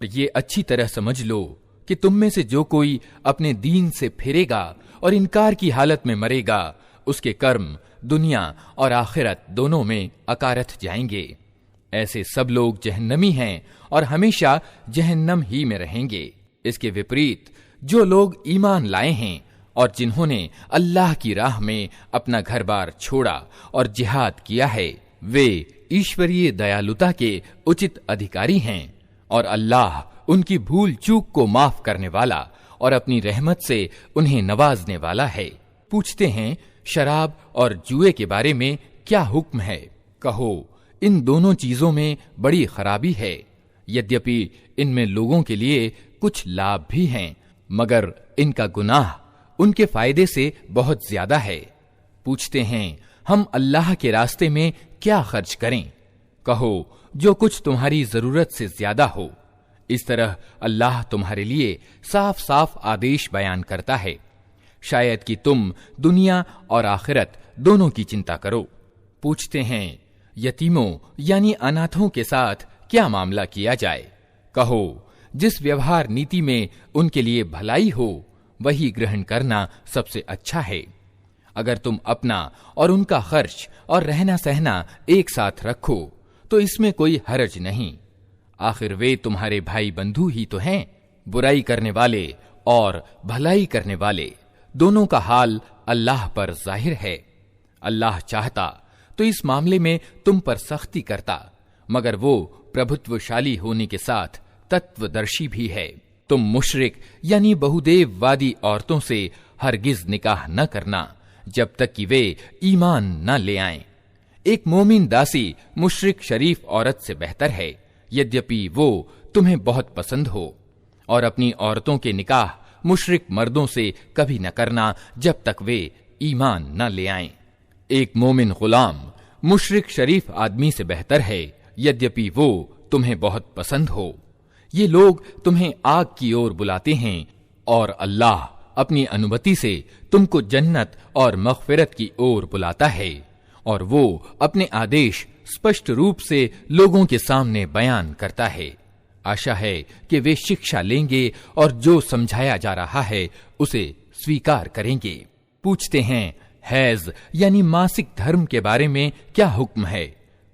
ये अच्छी तरह समझ लो कि तुम में से जो कोई अपने दीन से फिरेगा और इनकार की हालत में मरेगा, उसके कर्म दुनिया और आखिरत दोनों में अकारथ जाएंगे। ऐसे सब लोग जहन्नमी हैं और हमेशा जहन्नम ही में रहेंगे। इसके विपरीत जो लोग ईमान लाए हैं और जिन्होंने अल्लाह की राह में अपना घर बार छोड़ा और जिहाद किया है, वे ईश्वरीय दयालुता के उचित अधिकारी हैं और अल्लाह उनकी भूल चूक को माफ करने वाला और अपनी रहमत से उन्हें नवाजने वाला है। पूछते हैं शराब और जुए के बारे में क्या हुक्म है? कहो, इन दोनों चीजों में बड़ी खराबी है। यद्यपि इनमें लोगों के लिए कुछ लाभ भी हैं, मगर इनका गुनाह उनके फायदे से बहुत ज्यादा है। पूछते हैं हम अल्लाह के रास्ते में क्या खर्च करें? कहो, जो कुछ तुम्हारी जरूरत से ज्यादा हो। इस तरह अल्लाह तुम्हारे लिए साफ साफ आदेश बयान करता है, शायद कि तुम दुनिया और आखिरत दोनों की चिंता करो। पूछते हैं यतीमों यानी अनाथों के साथ क्या मामला किया जाए? कहो, जिस व्यवहार नीति में उनके लिए भलाई हो वही ग्रहण करना सबसे अच्छा है। अगर तुम अपना और उनका खर्च और रहना सहना एक साथ रखो तो इसमें कोई हर्ज नहीं। आखिर वे तुम्हारे भाई बंधु ही तो हैं। बुराई करने वाले और भलाई करने वाले दोनों का हाल अल्लाह पर जाहिर है। अल्लाह चाहता तो इस मामले में तुम पर सख्ती करता, मगर वो प्रभुत्वशाली होने के साथ तत्वदर्शी भी है। तुम मुशरिक यानी बहुदेववादी औरतों से हरगिज निकाह न करना जब तक कि वे ईमान न ले आएं। एक मोमिन दासी मुशरिक शरीफ औरत से बेहतर है, यद्यपि वो तुम्हें बहुत पसंद हो। और अपनी औरतों के निकाह मुशरिक मर्दों से कभी न करना जब तक वे ईमान न ले आएं। एक मोमिन गुलाम मुशरिक शरीफ आदमी से बेहतर है, यद्यपि वो तुम्हें बहुत पसंद हो। ये लोग तुम्हें आग की ओर बुलाते हैं और अल्लाह अपनी अनुमति से तुमको जन्नत और मग़फ़िरत की ओर बुलाता है, और वो अपने आदेश स्पष्ट रूप से लोगों के सामने बयान करता है। आशा है कि वे शिक्षा लेंगे और जो समझाया जा रहा है उसे स्वीकार करेंगे। पूछते हैं हैज यानी मासिक धर्म के बारे में क्या हुक्म है?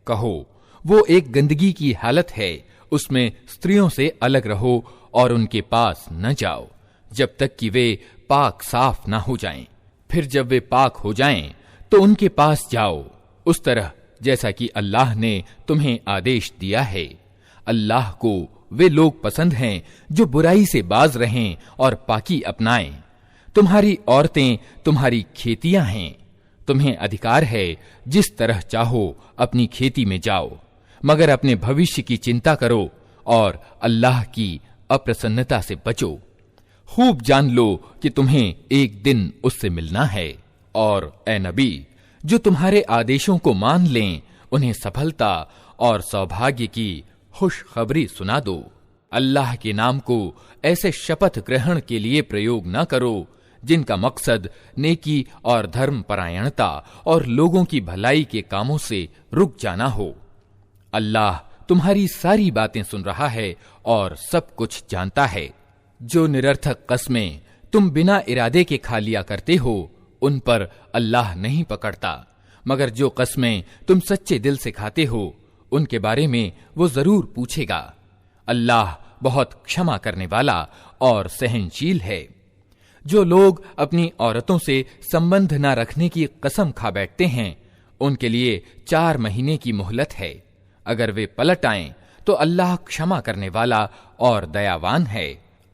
कहो, वो एक गंदगी की हालत है, उसमें स्त्रियों से अलग रहो और उनके पास न जाओ जब तक कि वे पाक साफ ना हो जाएं। फिर जब वे पाक हो जाएं तो उनके पास जाओ, उस तरह जैसा कि अल्लाह ने तुम्हें आदेश दिया है। अल्लाह को वे लोग पसंद हैं जो बुराई से बाज रहें और पाकी अपनाएं। तुम्हारी औरतें तुम्हारी खेतियां हैं, तुम्हें अधिकार है जिस तरह चाहो अपनी खेती में जाओ, मगर अपने भविष्य की चिंता करो और अल्लाह की अप्रसन्नता से बचो। खूब जान लो कि तुम्हें एक दिन उससे मिलना है। और ए नबी, जो तुम्हारे आदेशों को मान लें उन्हें सफलता और सौभाग्य की खुशखबरी सुना दो। अल्लाह के नाम को ऐसे शपथ ग्रहण के लिए प्रयोग न करो जिनका मकसद नेकी और धर्म परायणता और लोगों की भलाई के कामों से रुक जाना हो। अल्लाह तुम्हारी सारी बातें सुन रहा है और सब कुछ जानता है। जो निरर्थक कस्में तुम बिना इरादे के खा लिया करते हो उन पर अल्लाह नहीं पकड़ता, मगर जो कस्में तुम सच्चे दिल से खाते हो उनके बारे में वो जरूर पूछेगा। अल्लाह बहुत क्षमा करने वाला और सहनशील है। जो लोग अपनी औरतों से संबंध न रखने की कसम खा बैठते हैं उनके लिए 4 महीने की मोहलत है। अगर वे पलट आएं तो अल्लाह क्षमा करने वाला और दयावान है।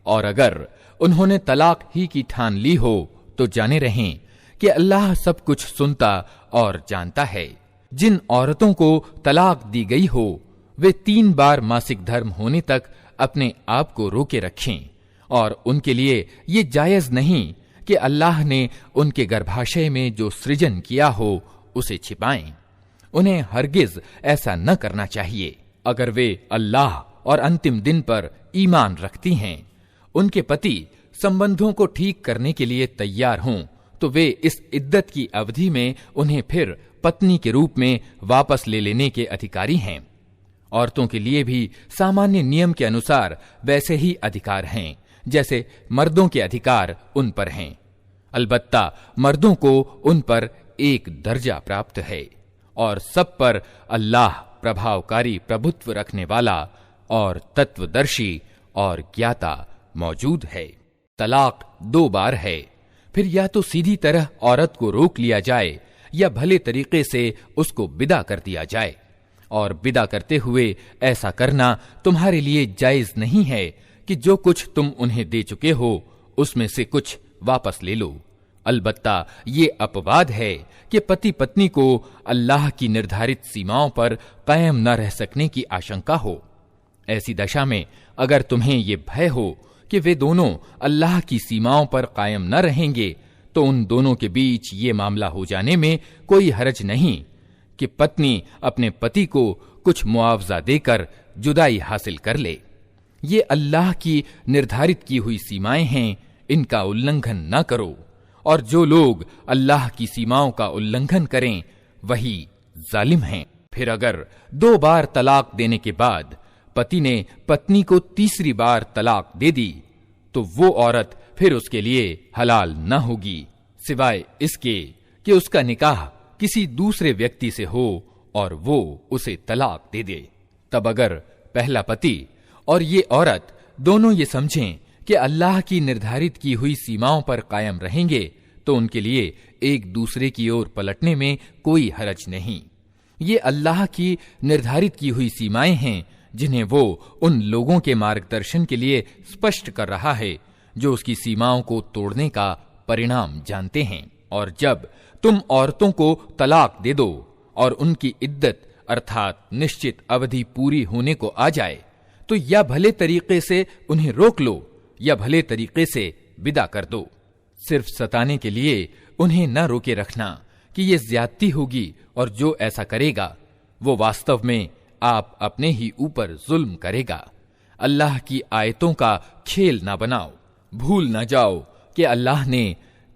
और अगर उन्होंने तलाक ही की ठान ली हो तो जाने रहें कि अल्लाह सब कुछ सुनता और जानता है। जिन औरतों को तलाक दी गई हो वे 3 बार मासिक धर्म होने तक अपने आप को रोके रखें और उनके लिए ये जायज नहीं कि अल्लाह ने उनके गर्भाशय में जो सृजन किया हो उसे छिपाएं। उन्हें हरगिज ऐसा न करना चाहिए। अगर वे अल्लाह और अंतिम दिन पर ईमान रखती हैं, उनके पति संबंधों को ठीक करने के लिए तैयार हों तो वे इस इद्दत की अवधि में उन्हें फिर पत्नी के रूप में वापस ले लेने के अधिकारी हैं। औरतों के लिए भी सामान्य नियम के अनुसार वैसे ही अधिकार हैं जैसे मर्दों के अधिकार उन पर हैं। अलबत्ता मर्दों को उन पर एक दर्जा प्राप्त है और सब पर अल्लाह प्रभावकारी प्रभुत्व रखने वाला और तत्वदर्शी और ज्ञाता मौजूद है। तलाक 2 बार है, फिर या तो सीधी तरह औरत को रोक लिया जाए या भले तरीके से उसको विदा कर दिया जाए। और विदा करते हुए ऐसा करना तुम्हारे लिए जायज नहीं है कि जो कुछ तुम उन्हें दे चुके हो उसमें से कुछ वापस ले लो। अलबत्ता ये अपवाद है कि पति पत्नी को अल्लाह की निर्धारित सीमाओं पर कायम न रह सकने की आशंका हो। ऐसी दशा में अगर तुम्हें ये भय हो कि वे दोनों अल्लाह की सीमाओं पर कायम न रहेंगे तो उन दोनों के बीच ये मामला हो जाने में कोई हर्ज नहीं कि पत्नी अपने पति को कुछ मुआवजा देकर जुदाई हासिल कर ले। ये अल्लाह की निर्धारित की हुई सीमाएं हैं, इनका उल्लंघन न करो। और जो लोग अल्लाह की सीमाओं का उल्लंघन करें वही जालिम हैं। फिर अगर 2 बार तलाक देने के बाद पति ने पत्नी को तीसरी बार तलाक दे दी तो वो औरत फिर उसके लिए हलाल न होगी सिवाय इसके कि उसका निकाह किसी दूसरे व्यक्ति से हो और वो उसे तलाक दे दे। तब अगर पहला पति और ये औरत दोनों ये समझें कि अल्लाह की निर्धारित की हुई सीमाओं पर कायम रहेंगे तो उनके लिए एक दूसरे की ओर पलटने में कोई हरज नहीं। ये अल्लाह की निर्धारित की हुई सीमाएं हैं जिन्हें वो उन लोगों के मार्गदर्शन के लिए स्पष्ट कर रहा है जो उसकी सीमाओं को तोड़ने का परिणाम जानते हैं। और जब तुम औरतों को तलाक दे दो और उनकी इद्दत अर्थात निश्चित अवधि पूरी होने को आ जाए तो या भले तरीके से उन्हें रोक लो या भले तरीके से विदा कर दो। सिर्फ सताने के लिए उन्हें न रोके रखना कि ये ज्यादती होगी और जो ऐसा करेगा वो वास्तव में आप अपने ही ऊपर जुल्म करेगा। अल्लाह की आयतों का खेल ना बनाओ। भूल न जाओ कि अल्लाह ने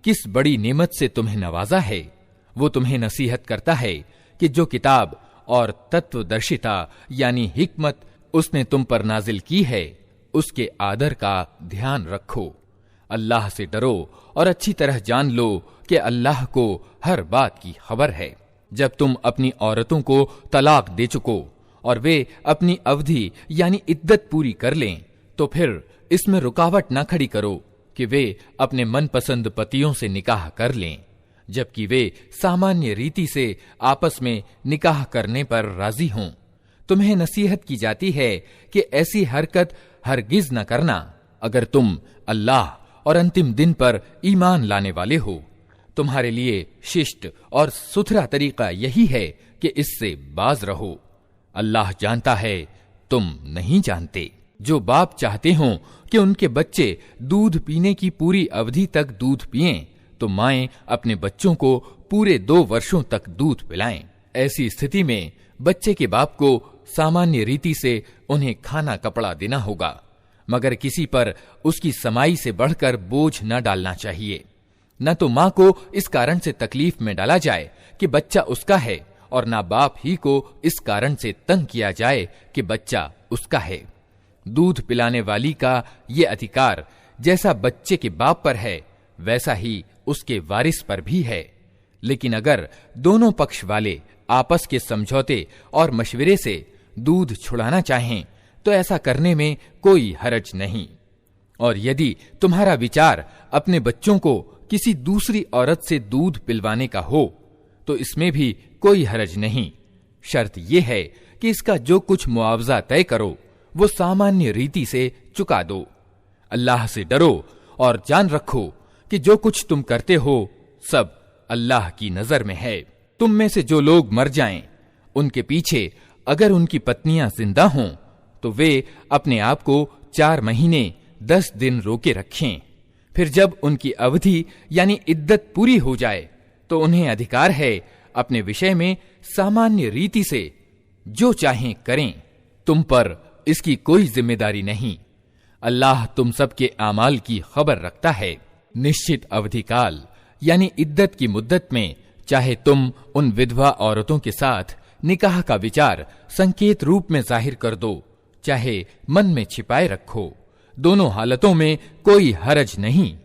किस बड़ी नेमत से तुम्हें नवाजा है। वो तुम्हें नसीहत करता है कि जो किताब और तत्वदर्शिता यानी हिकमत उसने तुम पर नाजिल की है उसके आदर का ध्यान रखो। अल्लाह से डरो और अच्छी तरह जान लो कि अल्लाह को हर बात की खबर है। जब तुम अपनी औरतों को तलाक दे चुको और वे अपनी अवधि यानी इद्दत पूरी कर लें तो फिर इसमें रुकावट न खड़ी करो कि वे अपने मनपसंद पतियों से निकाह कर लें, जबकि वे सामान्य रीति से आपस में निकाह करने पर राजी हों। तुम्हें नसीहत की जाती है कि ऐसी हरकत हरगिज न करना। अगर तुम अल्लाह और अंतिम दिन पर ईमान लाने वाले हो, तुम्हारे लिए शिष्ट और सुथरा तरीका यही है कि इससे बाज रहो। अल्लाह जानता है, तुम नहीं जानते। जो बाप चाहते हों कि उनके बच्चे दूध पीने की पूरी अवधि तक दूध पिएं, तो माएं अपने बच्चों को पूरे 2 वर्षों तक दूध पिलाएं। ऐसी स्थिति में बच्चे के बाप को सामान्य रीति से उन्हें खाना कपड़ा देना होगा, मगर किसी पर उसकी समाई से बढ़कर बोझ न डालना चाहिए। न तो मां को इस कारण से तकलीफ में डाला जाए कि बच्चा उसका है, और ना बाप ही को इस कारण से तंग किया जाए कि बच्चा उसका है। दूध पिलाने वाली का ये अधिकार जैसा बच्चे के बाप पर है, वैसा ही उसके वारिस पर भी है। लेकिन अगर दोनों पक्ष वाले आपस के समझौते और मशवरे से दूध छुड़ाना चाहें तो ऐसा करने में कोई हरज नहीं। और यदि तुम्हारा विचार अपने बच्चों को किसी दूसरी औरत से दूध पिलवाने का हो तो इसमें भी कोई हरज नहीं। शर्त यह है कि इसका जो कुछ मुआवजा तय करो वो सामान्य रीति से चुका दो। अल्लाह से डरो और जान रखो कि जो कुछ तुम करते हो सब अल्लाह की नजर में है। तुम में से जो लोग मर जाएं, उनके पीछे अगर उनकी पत्नियां जिंदा हों तो वे अपने आप को 4 महीने 10 दिन रोके रखें। फिर जब उनकी अवधि यानी इद्दत पूरी हो जाए तो उन्हें अधिकार है अपने विषय में सामान्य रीति से जो चाहें करें। तुम पर इसकी कोई जिम्मेदारी नहीं। अल्लाह तुम सबके आमाल की खबर रखता है। निश्चित अवधि काल यानी इद्दत की मुद्दत में चाहे तुम उन विधवा औरतों के साथ निकाह का विचार संकेत रूप में जाहिर कर दो, चाहे मन में छिपाए रखो, दोनों हालतों में कोई हरज नहीं।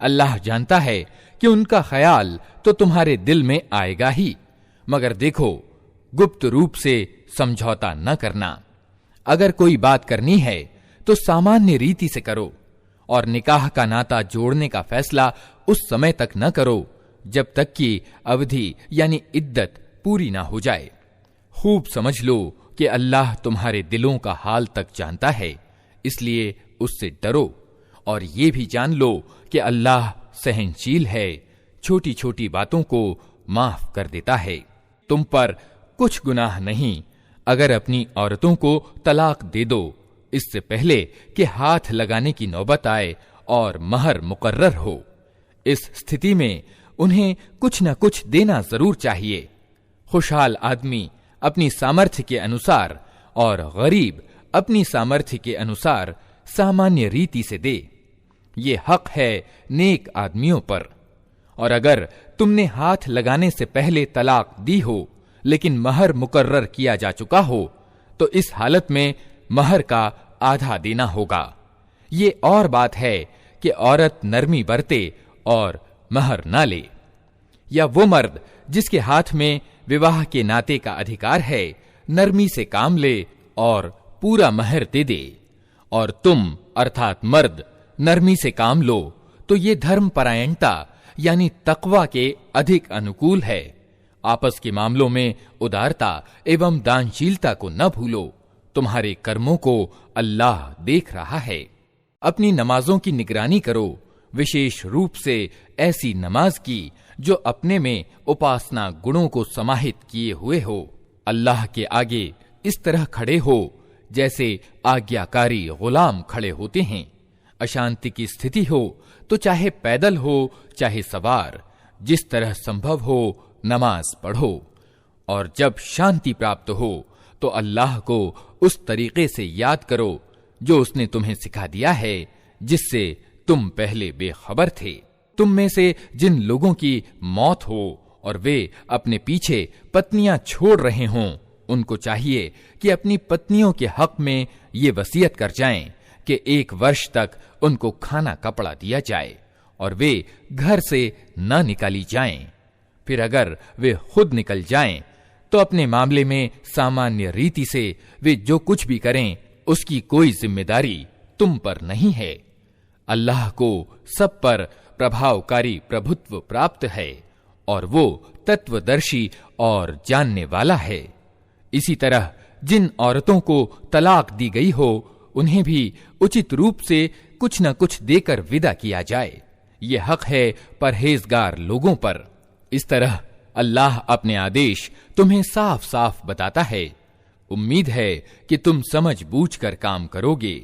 अल्लाह जानता है कि उनका ख्याल तो तुम्हारे दिल में आएगा ही, मगर देखो गुप्त रूप से समझौता न करना। अगर कोई बात करनी है तो सामान्य रीति से करो, और निकाह का नाता जोड़ने का फैसला उस समय तक न करो जब तक कि अवधि यानी इद्दत पूरी ना हो जाए। खूब समझ लो कि अल्लाह तुम्हारे दिलों का हाल तक जानता है, इसलिए उससे डरो। और ये भी जान लो कि अल्लाह सहनशील है, छोटी छोटी बातों को माफ कर देता है। तुम पर कुछ गुनाह नहीं अगर अपनी औरतों को तलाक दे दो इससे पहले कि हाथ लगाने की नौबत आए और महर मुकर्रर हो। इस स्थिति में उन्हें कुछ न कुछ देना जरूर चाहिए। खुशहाल आदमी अपनी सामर्थ्य के अनुसार और गरीब अपनी सामर्थ्य के अनुसार सामान्य रीति से दे। ये हक है नेक आदमियों पर। और अगर तुमने हाथ लगाने से पहले तलाक दी हो लेकिन महर मुकर्रर किया जा चुका हो तो इस हालत में महर का आधा देना होगा। ये और बात है कि औरत नरमी बरते और महर ना ले, या वो मर्द जिसके हाथ में विवाह के नाते का अधिकार है नरमी से काम ले और पूरा महर दे दे। और तुम अर्थात मर्द नरमी से काम लो तो ये धर्मपरायणता यानी तकवा के अधिक अनुकूल है। आपस के मामलों में उदारता एवं दानशीलता को न भूलो। तुम्हारे कर्मों को अल्लाह देख रहा है। अपनी नमाजों की निगरानी करो, विशेष रूप से ऐसी नमाज की जो अपने में उपासना गुणों को समाहित किए हुए हो। अल्लाह के आगे इस तरह खड़े हो जैसे आज्ञाकारी गुलाम खड़े होते हैं। अशांति की स्थिति हो तो चाहे पैदल हो चाहे सवार, जिस तरह संभव हो नमाज पढ़ो। और जब शांति प्राप्त हो तो अल्लाह को उस तरीके से याद करो जो उसने तुम्हें सिखा दिया है, जिससे तुम पहले बेखबर थे। तुम में से जिन लोगों की मौत हो और वे अपने पीछे पत्नियां छोड़ रहे हों, उनको चाहिए कि अपनी पत्नियों के हक में ये वसीयत कर जाएं कि 1 वर्ष तक उनको खाना कपड़ा दिया जाए और वे घर से न निकाली जाएं। फिर अगर वे खुद निकल जाएं तो अपने मामले में सामान्य रीति से वे जो कुछ भी करें उसकी कोई जिम्मेदारी तुम पर नहीं है। अल्लाह को सब पर प्रभावकारी प्रभुत्व प्राप्त है और वो तत्वदर्शी और जानने वाला है। इसी तरह जिन औरतों को तलाक दी गई हो उन्हें भी उचित रूप से कुछ न कुछ देकर विदा किया जाए। ये हक है परहेजगार लोगों पर। इस तरह अल्लाह अपने आदेश तुम्हें साफ साफ बताता है। उम्मीद है कि तुम समझ बूझ कर काम करोगे।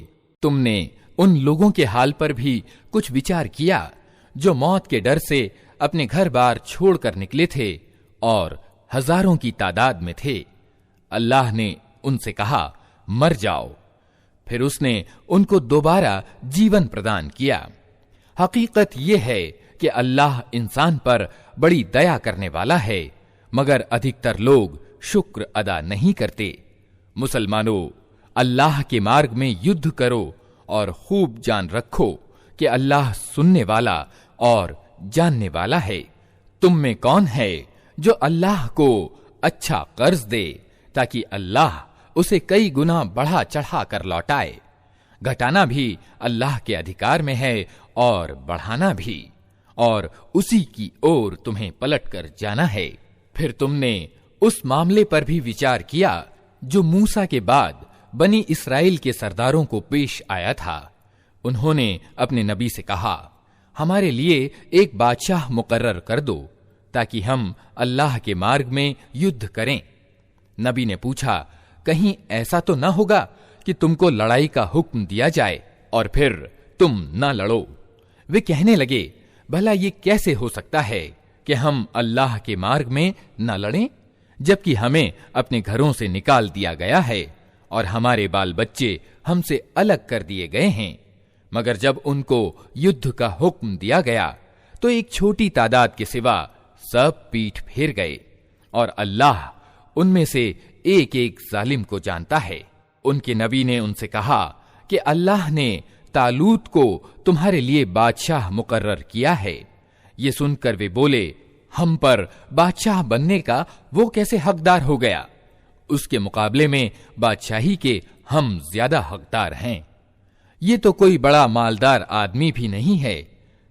तुमने उन लोगों के हाल पर भी कुछ विचार किया जो मौत के डर से अपने घर बार छोड़कर निकले थे और हजारों की तादाद में थे। अल्लाह ने उनसे कहा, मर जाओ। फिर उसने उनको दोबारा जीवन प्रदान किया। हकीकत यह है कि अल्लाह इंसान पर बड़ी दया करने वाला है, मगर अधिकतर लोग शुक्र अदा नहीं करते। मुसलमानों, अल्लाह के मार्ग में युद्ध करो और खूब जान रखो कि अल्लाह सुनने वाला और जानने वाला है। तुम में कौन है जो अल्लाह को अच्छा कर्ज दे ताकि अल्लाह उसे कई गुना बढ़ा चढ़ा कर लौटाए? घटाना भी अल्लाह के अधिकार में है और बढ़ाना भी, और उसी की ओर तुम्हें पलट कर जाना है। फिर तुमने उस मामले पर भी विचार किया जो मूसा के बाद बनी इस्राएल के सरदारों को पेश आया था। उन्होंने अपने नबी से कहा, हमारे लिए एक बादशाह मुकर्रर कर दो ताकि हम अल्लाह के मार्ग में युद्ध करें। नबी ने पूछा, कहीं ऐसा तो न होगा कि तुमको लड़ाई का हुक्म दिया जाए और फिर तुम न लड़ो? वे कहने लगे, भला ये कैसे हो सकता है कि हम अल्लाह के मार्ग में न लड़ें, जबकि हमें अपने घरों से निकाल दिया गया है और हमारे बाल बच्चे हमसे अलग कर दिए गए हैं। मगर जब उनको युद्ध का हुक्म दिया गया तो एक छोटी तादाद के सिवा सब पीठ फेर गए, और अल्लाह उनमें से एक एक जालिम को जानता है। उनके नबी ने उनसे कहा कि अल्लाह ने तालूत को तुम्हारे लिए बादशाह मुकर्रर किया है। ये सुनकर वे बोले, हम पर बादशाह बनने का वो कैसे हकदार हो गया? उसके मुकाबले में बादशाही के हम ज्यादा हकदार हैं। ये तो कोई बड़ा मालदार आदमी भी नहीं है।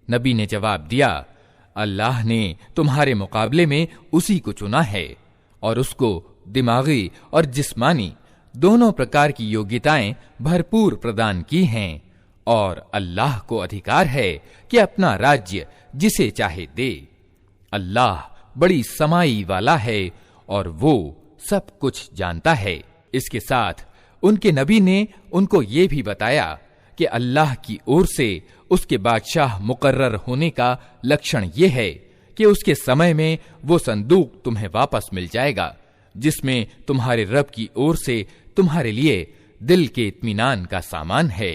नबी ने जवाब दिया, अल्लाह ने तुम्हारे मुकाबले में उसी को चुना है और उसको दिमागी और जिस्मानी दोनों प्रकार की योग्यताएं भरपूर प्रदान की हैं, और अल्लाह को अधिकार है कि अपना राज्य जिसे चाहे दे। अल्लाह बड़ी समाई वाला है और वो सब कुछ जानता है। इसके साथ उनके नबी ने उनको ये भी बताया कि अल्लाह की ओर से उसके बादशाह मुकर्रर होने का लक्षण ये है कि उसके समय में वो संदूक तुम्हें वापस मिल जाएगा जिसमें तुम्हारे रब की ओर से तुम्हारे लिए दिल के इत्मीनान का सामान है,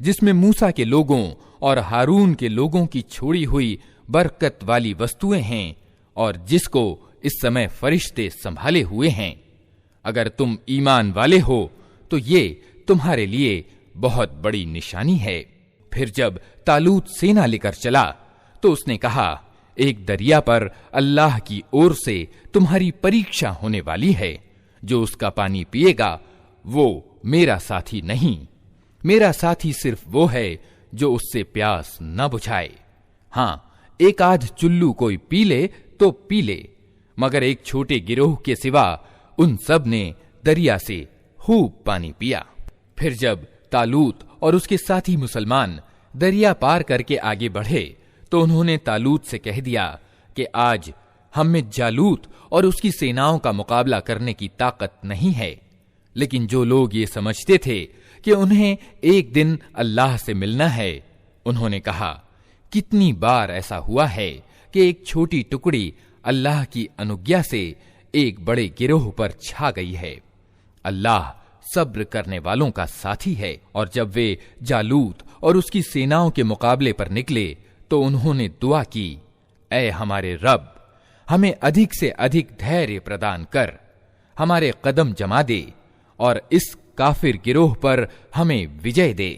जिसमें मूसा के लोगों और हारून के लोगों की छोड़ी हुई बरकत वाली वस्तुएं हैं, और जिसको इस समय फरिश्ते संभाले हुए हैं। अगर तुम ईमान वाले हो तो ये तुम्हारे लिए बहुत बड़ी निशानी है। फिर जब तालूत सेना लेकर चला तो उसने कहा, एक दरिया पर अल्लाह की ओर से तुम्हारी परीक्षा होने वाली है। जो उसका पानी पिएगा वो मेरा साथी नहीं, मेरा साथी सिर्फ वो है जो उससे प्यास न बुझाए। हाँ, एक आध चुल्लू कोई पी ले तो पी ले, मगर एक छोटे गिरोह के सिवा उन सब ने दरिया से खूब पानी पिया। फिर जब तालूत और उसके साथी मुसलमान दरिया पार करके आगे बढ़े तो उन्होंने तालूत से कह दिया कि आज हम में जालूत और उसकी सेनाओं का मुकाबला करने की ताकत नहीं है। लेकिन जो लोग ये समझते थे कि उन्हें एक दिन अल्लाह से मिलना है, उन्होंने कहा, कितनी बार ऐसा हुआ है कि एक छोटी टुकड़ी अल्लाह की अनुज्ञा से एक बड़े गिरोह पर छा गई है। अल्लाह सब्र करने वालों का साथी है। और जब वे जालूत और उसकी सेनाओं के मुकाबले पर निकले तो उन्होंने दुआ की, ऐ हमारे रब, हमें अधिक से अधिक धैर्य प्रदान कर, हमारे कदम जमा दे और इस काफिर गिरोह पर हमें विजय दे।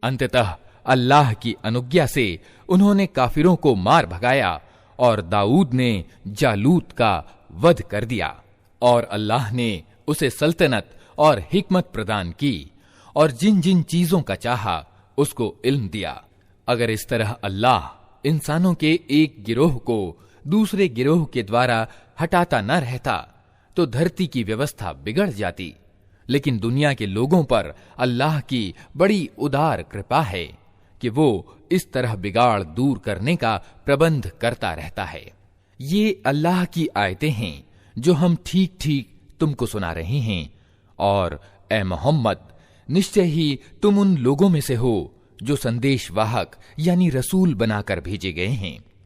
अंततः अल्लाह की अनुज्ञा से उन्होंने काफिरों को मार भगाया और दाऊद ने जालूत का वध कर दिया, और अल्लाह ने उसे सल्तनत और हिकमत प्रदान की और जिन जिन चीजों का चाहा उसको इल्म दिया। अगर इस तरह अल्लाह इंसानों के एक गिरोह को दूसरे गिरोह के द्वारा हटाता न रहता तो धरती की व्यवस्था बिगड़ जाती। लेकिन दुनिया के लोगों पर अल्लाह की बड़ी उदार कृपा है कि वो इस तरह बिगाड़ दूर करने का प्रबंध करता रहता है। ये अल्लाह की आयतें हैं जो हम ठीक ठीक तुमको सुना रहे हैं, और ए मोहम्मद, निश्चय ही तुम उन लोगों में से हो जो संदेश वाहक यानी रसूल बनाकर भेजे गए हैं।